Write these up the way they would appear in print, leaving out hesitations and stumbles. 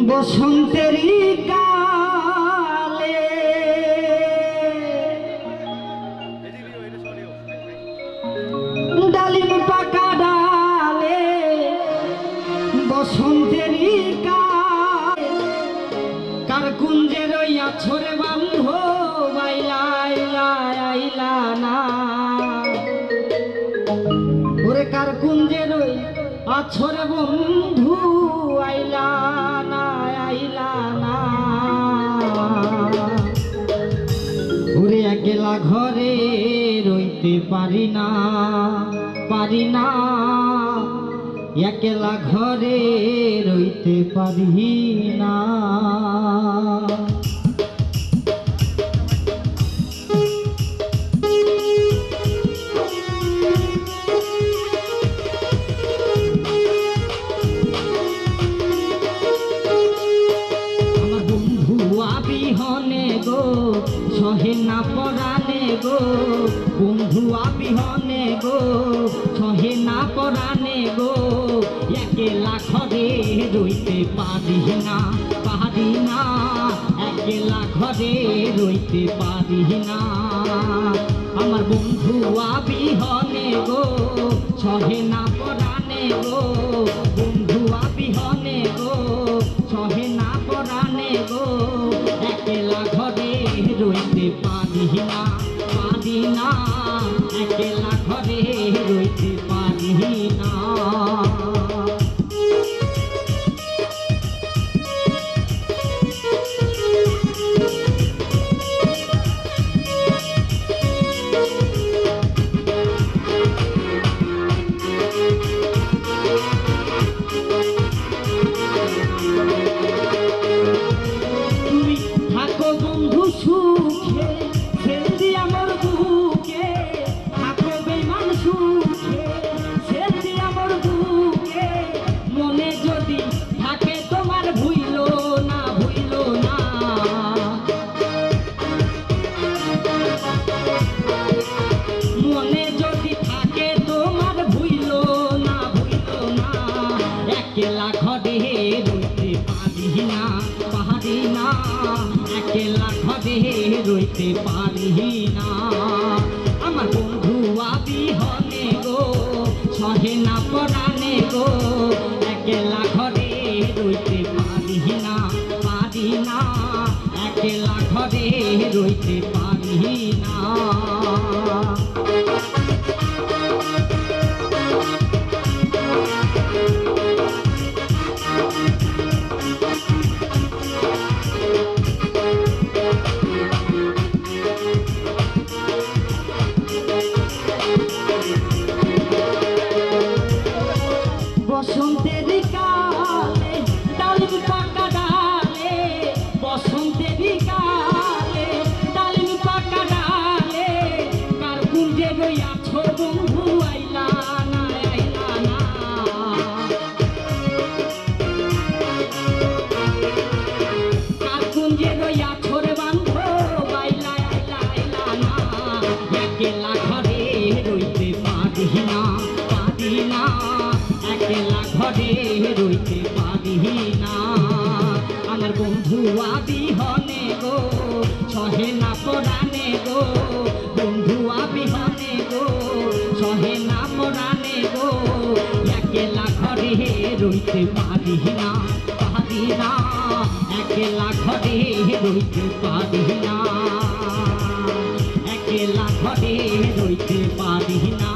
বসন্তেরি কালে ডালিম পাকা ডালে বসন্তেরি কালে কার কুঞ্জে রইয়া ছোরে বান্ধ বাইলা আইলা না ওরে কার কুঞ্জে রই আছরে বন্ধু আইলা না ওরে একলা ঘরে রইতে পারি না একলা ঘরে রইতে পারি না। বিহনে গো সহে না পরানে গো বন্ধু বিহনে গো সহে না পরানে গো একলা ঘরে রইতে পারি না একলা ঘরে রইতে পারি না। আমার বন্ধু বিহনে গো সহে না পরানে গো বন্ধু বিহনে গো সহে না পরানে গো একলা ঘরে রইতে পারি না একলা ঘরে রইতে পারি না। সুখে সেলদি আমার বুকে থাকো বেমান সুখে সেলদি আমার বুকে মনে যদি থাকে তোমার ভুইলো না মনে যদি থাকে তোমার ভুইলো না একলা ঘরে রইতে পারি না একলা ঘরে রইতে পারি না। আমার বন্ধু বিহনে গো সহে না পরানে গো একলা ঘরে রইতে পারি না একলা ঘরে রইতে পারি না। বসন্তের কালে ডালিম পাকা ডালে বসন্তের কালে ডালিম পাকা ডালে কার কুঞ্জে রইয়াছো বন্ধু আইলা না কার কুঞ্জে রইয়াছো রে বান্ধ বাইলা না একলা ঘরে রইতে পারি না একলা ঘরে রইতে পারি না। আমার বন্ধু বিহনে গো সহে না পরানে গো বন্ধু বিহনে গো সহে না পরানে গো একলা ঘরে রইতে পারি না একলা ঘরে রইতে পারি না একলা ঘরে রইতে পারি না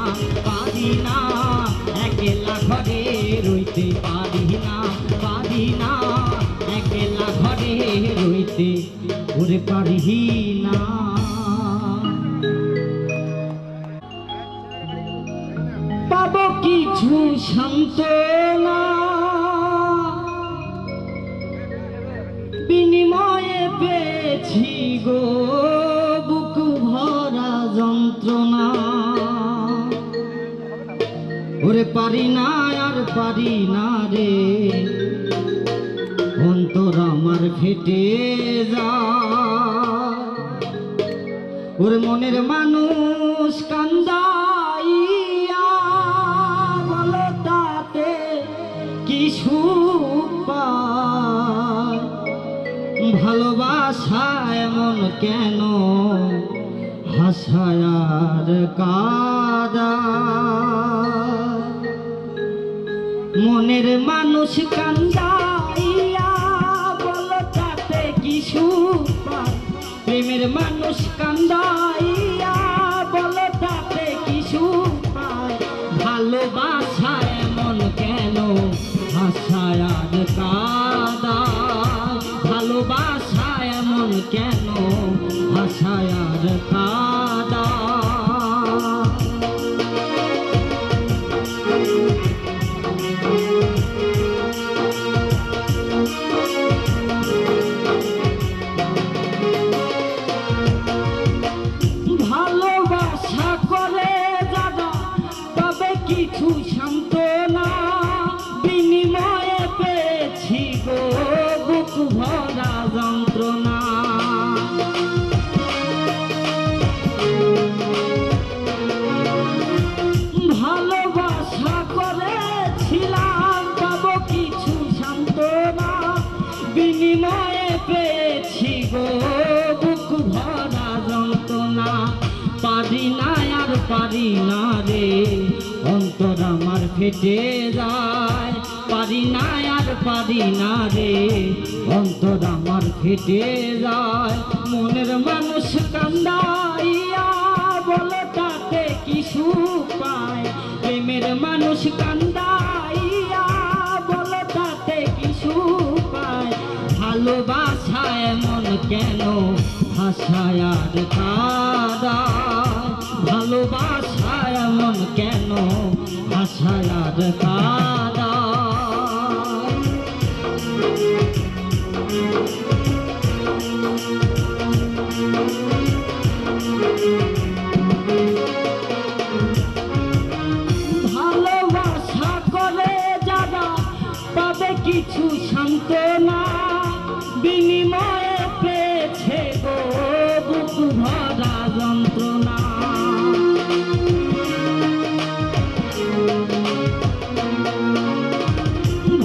একলা ঘরে রইতে পারি না একলা ঘরে রইতে পারি না। পাবো কিছু সান্ত্বনা বিনিময়ে পেয়েছি গো বুক ভরা যন্ত্রণা ওরে পারি না আর পারি না রে অন্তর আমার ফেটে যায় ওরে মনের মানুষ কান্দাইয়া সুখ পায়, ভালোবাসা এমন কেন হাসায় আর কাঁদায়। মনের মানুষ কান্দাইয়া বলো তাতে কি সুখ পায়, প্রেমের মানুষ কান্দাইয়া বলো তাতে কি সুখ পায়। ভালোবাসা এমন কেন হাসায় আর কাঁদায়, ভালোবাসা এমন কেন হাসায় আর কাঁদায়। ভালোবাসা করে যারা তবে কিছু সান্ত্বনা, বিনিময়ে পেয়েছি গো বুক ভরা যন্ত্রণা। ভালোবাসা করেছিলাম পাবো কিছু সান্ত্বনা, বিনিময়ে পেয়েছি গো বুক ভরা যন্ত্রণা। পারি না আর পারি না রে অন্তর আমার ফেটে যায়, পারি না আর পারি না রে অন্তর আমার ফেটে যায়। মনের মানুষ কান্দাইয়া বলে তাতে কি সুখ পায়, প্রেমের মানুষ কান্দাইয়া বলে তাতে কি সুখ পায়। ভালোবাসা এমন কেন হাসায় আর কাঁদায়, ভালোবাসা এমন কেন হাসায় আর কাঁদায়। ভালোবাসা করে যারা পাবে কিছু সান্ত্বনা, বিনিময়ে পেয়েছে গো বুক ভরা যন্ত্রণা।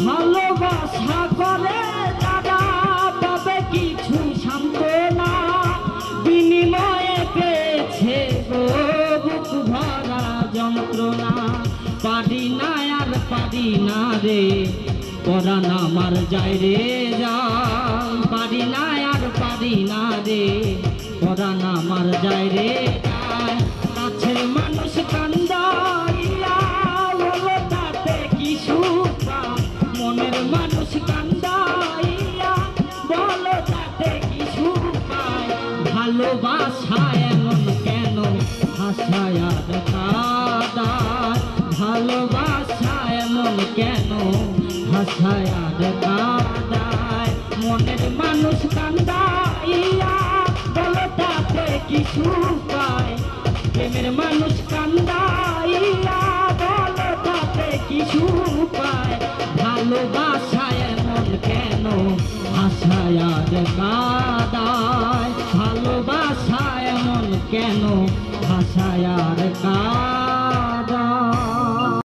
ভালোবাসা করে যারা পাবে কিছু সান্ত্বনা, বিনিময়ে পেয়েছে গো বুক ভরা যন্ত্রণা। পারি না আর পারি না রে পরাণ আমার যায় রে যায়, পারি না আর পারি না রে পরাণ আমার যায় রে যায়। কাছের মানুষ কান্দাইয়া বলো তাতে কি সুখ পায়, মনের মানুষ কান্দাইয়া বলো তাতে কি সুখ পায়। ভালোবাসা এমন কেন হাসায় আর কাঁদায়, ভালোবাসা এমন কেন হাসায় আর কাঁদায়। মনের মানুষ কান্দাইয়া বলো তাতে কি সুখ পায়, প্রেমের মানুষ কান্দাইয়া বলো তাতে কি সুখ পায়। ভালোবাসা এমন কেন হাসায় আর কাঁদায়, ভালোবাসা এমন কেন হাসায় আর কাঁদায়।